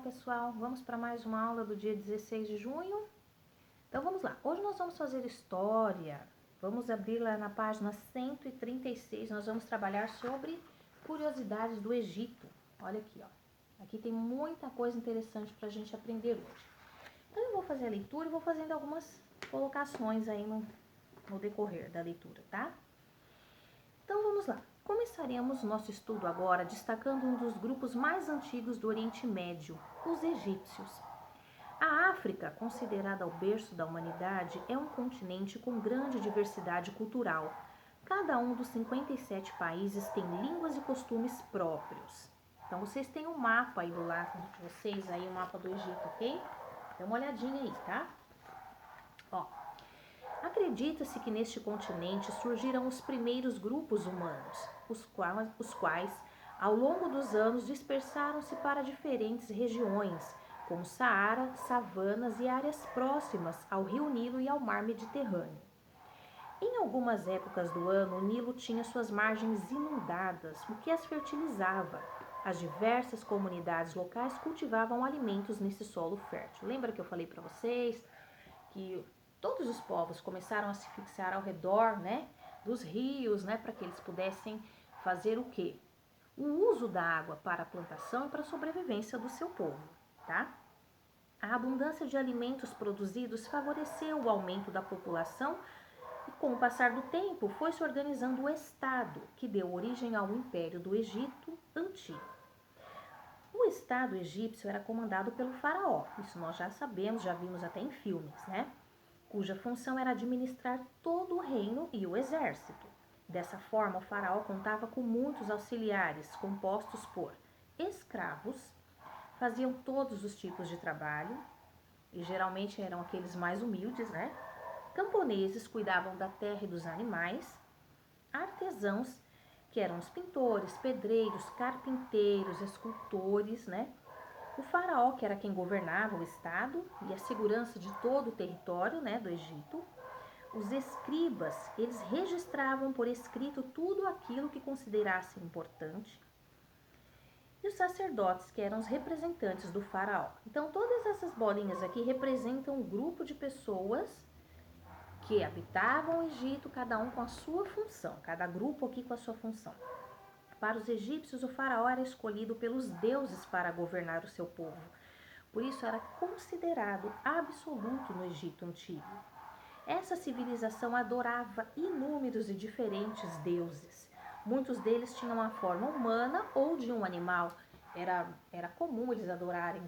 pessoal, vamos para mais uma aula do dia 16 de junho. Então vamos lá, hoje nós vamos fazer história, vamos abrir lá na página 136, nós vamos trabalhar sobre curiosidades do Egito. Olha aqui, ó, aqui tem muita coisa interessante para a gente aprender hoje. Então eu vou fazer a leitura e vou fazendo algumas colocações aí no decorrer da leitura, tá? Então vamos lá. Começaremos nosso estudo agora destacando um dos grupos mais antigos do Oriente Médio, os egípcios. A África, considerada o berço da humanidade, é um continente com grande diversidade cultural. Cada um dos 57 países tem línguas e costumes próprios. Então vocês têm um mapa aí do lado de vocês, aí o mapa do Egito, ok? Dá uma olhadinha aí, tá? Ó. Acredita-se que neste continente surgiram os primeiros grupos humanos, os quais, ao longo dos anos, dispersaram-se para diferentes regiões, como Saara, savanas e áreas próximas ao rio Nilo e ao mar Mediterrâneo. Em algumas épocas do ano, o Nilo tinha suas margens inundadas, o que as fertilizava. As diversas comunidades locais cultivavam alimentos nesse solo fértil. Lembra que eu falei para vocês que todos os povos começaram a se fixar ao redor, né, dos rios, né, para que eles pudessem fazer o quê? O uso da água para a plantação e para a sobrevivência do seu povo, tá? A abundância de alimentos produzidos favoreceu o aumento da população e, com o passar do tempo, foi se organizando o Estado, que deu origem ao Império do Egito Antigo. O Estado egípcio era comandado pelo faraó, isso nós já sabemos, já vimos até em filmes, né? Cuja função era administrar todo o reino e o exército. Dessa forma, o faraó contava com muitos auxiliares, compostos por escravos, faziam todos os tipos de trabalho, e geralmente eram aqueles mais humildes, né? Camponeses cuidavam da terra e dos animais, artesãos, que eram os pintores, pedreiros, carpinteiros, escultores, né? O faraó, que era quem governava o estado e a segurança de todo o território, né, do Egito. Os escribas, eles registravam por escrito tudo aquilo que considerassem importante. E os sacerdotes, que eram os representantes do faraó. Então, todas essas bolinhas aqui representam um grupo de pessoas que habitavam o Egito, cada um com a sua função, cada grupo aqui com a sua função. Para os egípcios, o faraó era escolhido pelos deuses para governar o seu povo. Por isso era considerado absoluto no Egito Antigo. Essa civilização adorava inúmeros e diferentes deuses. Muitos deles tinham a forma humana ou de um animal. Era comum eles adorarem,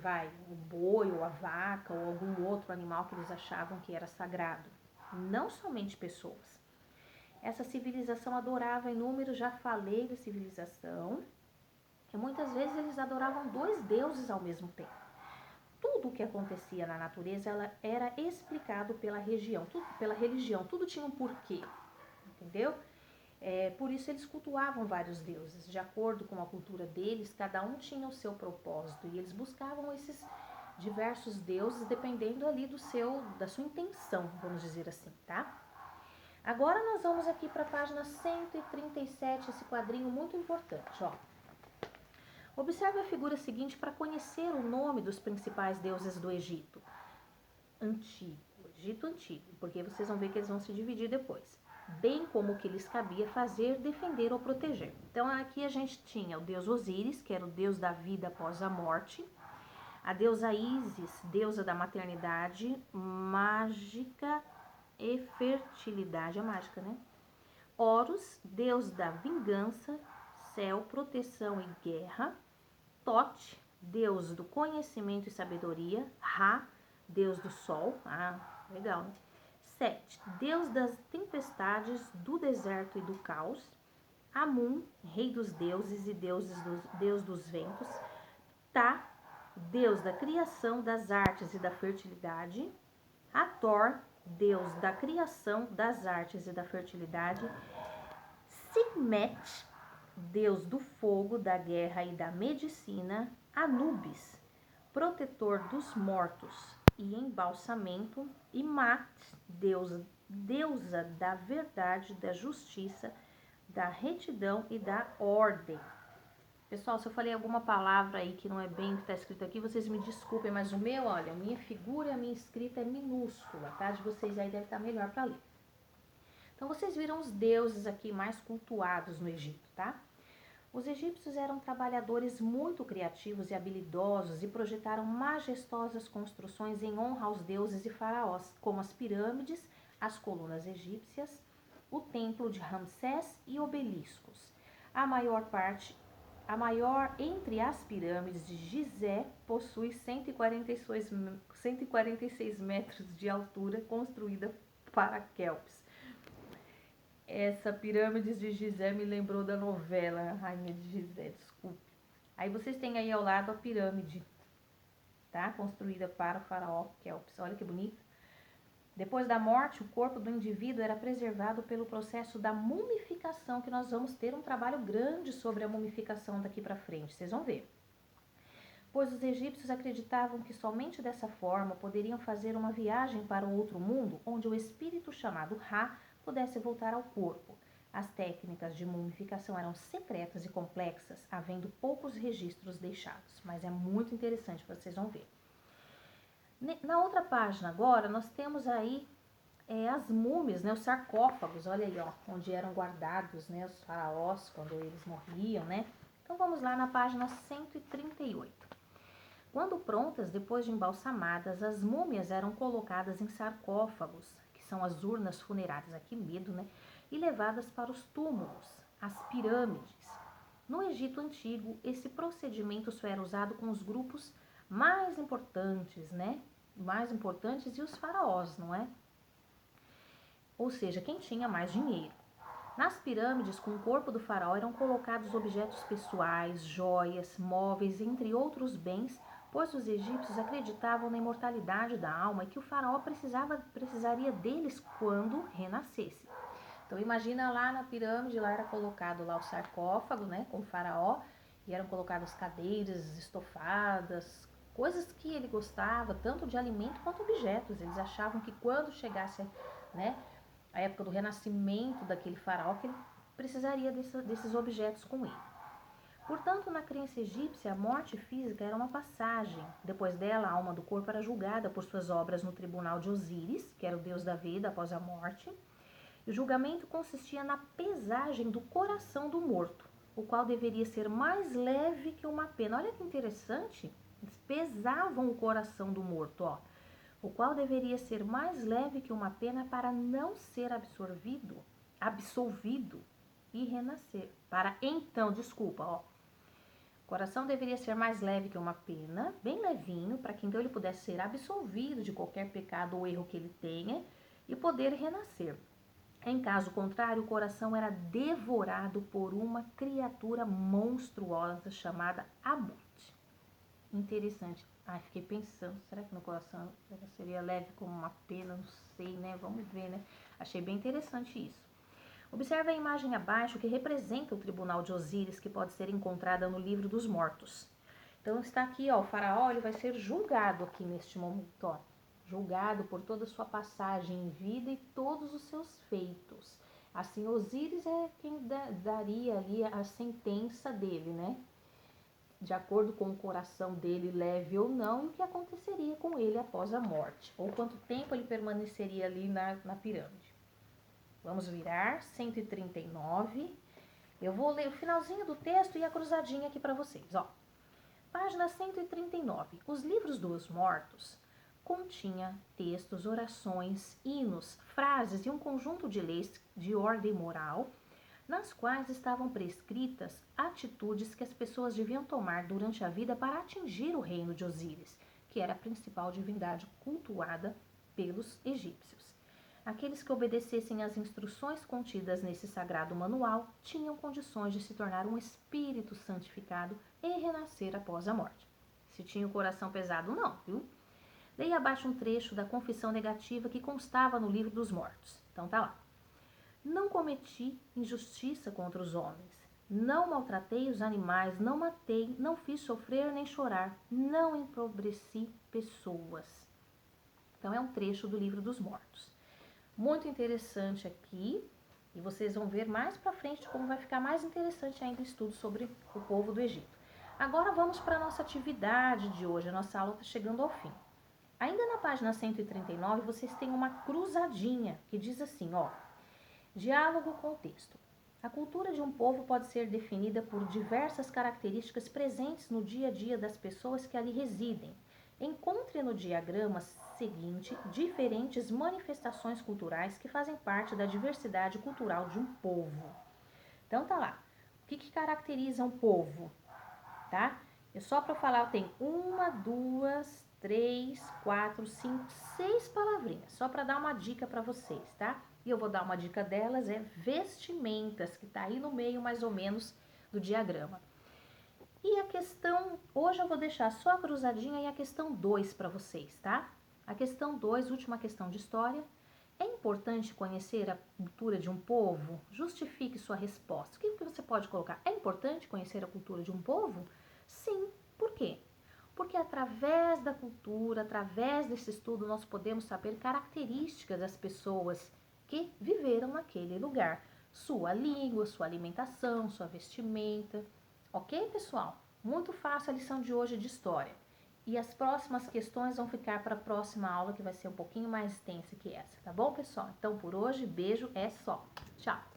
o boi ou a vaca ou algum outro animal que eles achavam que era sagrado. Não somente pessoas. Essa civilização adorava inúmeros, já falei da civilização, que muitas vezes eles adoravam dois deuses ao mesmo tempo. Tudo o que acontecia na natureza era explicado pela religião, tudo tinha um porquê, entendeu? Por isso eles cultuavam vários deuses, de acordo com a cultura deles, cada um tinha o seu propósito, e eles buscavam esses diversos deuses dependendo ali da sua intenção, vamos dizer assim, tá? Agora nós vamos aqui para a página 137, esse quadrinho muito importante, ó. Observe a figura seguinte para conhecer o nome dos principais deuses do Egito Antigo, porque vocês vão ver que eles vão se dividir depois, bem como o que lhes cabia fazer, defender ou proteger. Então aqui a gente tinha o deus Osíris, que era o deus da vida após a morte, a deusa Ísis, deusa da maternidade, mágica e fertilidade, mágica, né? Horus, deus da vingança, céu, proteção e guerra. Tote, deus do conhecimento e sabedoria. Ra, deus do sol. Legal, né? Set, deus das tempestades, do deserto e do caos. Amun, rei dos deuses e deus dos ventos. Tá, deus da criação, das artes e da fertilidade. Hathor, deus da criação, das artes e da fertilidade. Sekhmet, deus do fogo, da guerra e da medicina. Anubis, protetor dos mortos e embalsamento. E Mat, deusa da verdade, da justiça, da retidão e da ordem. Pessoal, se eu falei alguma palavra aí que não é bem o que está escrito aqui, vocês me desculpem, mas o meu, olha, a minha figura, a minha escrita é minúscula, tá? De vocês aí deve estar melhor para ler. Então, vocês viram os deuses aqui mais cultuados no Egito, tá? Os egípcios eram trabalhadores muito criativos e habilidosos e projetaram majestosas construções em honra aos deuses e faraós, como as pirâmides, as colunas egípcias, o templo de Ramsés e obeliscos. A maior entre as pirâmides de Gizé possui 146 metros de altura, construída para Kelps. Essa pirâmide de Gizé me lembrou da novela Rainha de Gizé, desculpe. Aí vocês têm aí ao lado a pirâmide, tá? Construída para o faraó Kelps. Olha que bonito. Depois da morte, o corpo do indivíduo era preservado pelo processo da mumificação, que nós vamos ter um trabalho grande sobre a mumificação daqui para frente, vocês vão ver. Pois os egípcios acreditavam que somente dessa forma poderiam fazer uma viagem para o outro mundo, onde o espírito chamado Ra pudesse voltar ao corpo. As técnicas de mumificação eram secretas e complexas, havendo poucos registros deixados, mas é muito interessante, vocês vão ver. Na outra página agora, nós temos aí as múmias, né, os sarcófagos, olha aí, ó, onde eram guardados, né, os faraós quando eles morriam, né? Então vamos lá na página 138. Quando prontas, depois de embalsamadas, as múmias eram colocadas em sarcófagos, que são as urnas funerárias, aqui medo, né? E levadas para os túmulos, as pirâmides. No Egito Antigo, esse procedimento só era usado com os grupos mais importantes, né? Mais importantes e os faraós, não é? Ou seja, quem tinha mais dinheiro. Nas pirâmides, com o corpo do faraó, eram colocados objetos pessoais, joias, móveis, entre outros bens, pois os egípcios acreditavam na imortalidade da alma e que o faraó precisaria deles quando renascesse. Então imagina lá na pirâmide, lá era colocado lá o sarcófago, né, com o faraó, e eram colocadas cadeiras estofadas, coisas que ele gostava, tanto de alimento quanto objetos. Eles achavam que quando chegasse, né, a época do renascimento daquele faraó, que ele precisaria desses objetos com ele. Portanto, na crença egípcia, a morte física era uma passagem. Depois dela, a alma do corpo era julgada por suas obras no tribunal de Osíris, que era o deus da vida após a morte. E o julgamento consistia na pesagem do coração do morto, o qual deveria ser mais leve que uma pena. Olha que interessante, eles pesavam o coração do morto, ó, o qual deveria ser mais leve que uma pena para não ser absolvido e renascer. O coração deveria ser mais leve que uma pena, bem levinho, para que então ele pudesse ser absolvido de qualquer pecado ou erro que ele tenha e poder renascer. Em caso contrário, o coração era devorado por uma criatura monstruosa chamada Abut. Interessante. Ai, fiquei pensando, será que meu coração seria leve como uma pena? Não sei, né? Vamos ver, né? Achei bem interessante isso. Observe a imagem abaixo que representa o tribunal de Osíris, que pode ser encontrada no livro dos mortos. Então está aqui, ó, o faraó, ele vai ser julgado aqui neste momento, ó. Julgado por toda a sua passagem em vida e todos os seus feitos. Assim, Osíris é quem daria ali a sentença dele, né? De acordo com o coração dele, leve ou não, e o que aconteceria com ele após a morte, ou quanto tempo ele permaneceria ali na pirâmide. Vamos virar 139. Eu vou ler o finalzinho do texto e a cruzadinha aqui para vocês, ó. Página 139. Os livros dos mortos continha textos, orações, hinos, frases e um conjunto de leis de ordem moral, nas quais estavam prescritas atitudes que as pessoas deviam tomar durante a vida para atingir o reino de Osíris, que era a principal divindade cultuada pelos egípcios. Aqueles que obedecessem às instruções contidas nesse sagrado manual tinham condições de se tornar um espírito santificado e renascer após a morte. Se tinha o coração pesado, não, viu? Leia abaixo um trecho da confissão negativa que constava no livro dos mortos. Então tá lá. Não cometi injustiça contra os homens. Não maltratei os animais, não matei, não fiz sofrer nem chorar, não empobreci pessoas. Então é um trecho do livro dos mortos. Muito interessante aqui, E vocês vão ver mais pra frente como vai ficar mais interessante ainda o estudo sobre o povo do Egito. Agora vamos para a nossa atividade de hoje. A nossa aula está chegando ao fim. Ainda na página 139, vocês têm uma cruzadinha que diz assim, ó. Diálogo com o texto. A cultura de um povo pode ser definida por diversas características presentes no dia a dia das pessoas que ali residem. Encontre no diagrama seguinte diferentes manifestações culturais que fazem parte da diversidade cultural de um povo. Então tá lá. O que caracteriza um povo? Tá? É só para falar, tem 1, 2, 3, 4, 5, 6 palavrinhas. Só para dar uma dica para vocês, tá? E eu vou dar uma dica delas, é vestimentas, que tá aí no meio mais ou menos do diagrama. E a questão, hoje eu vou deixar só a cruzadinha e a questão 2 para vocês, tá? A questão 2, última questão de história. É importante conhecer a cultura de um povo? Justifique sua resposta. O que você pode colocar? É importante conhecer a cultura de um povo? Sim. Por quê? Porque através da cultura, através desse estudo, nós podemos saber características das pessoas que viveram naquele lugar. Sua língua, sua alimentação, sua vestimenta. Ok, pessoal? Muito fácil a lição de hoje de história. E as próximas questões vão ficar para a próxima aula, que vai ser um pouquinho mais extensa que essa, tá bom, pessoal? Então, por hoje, beijo, é só. Tchau!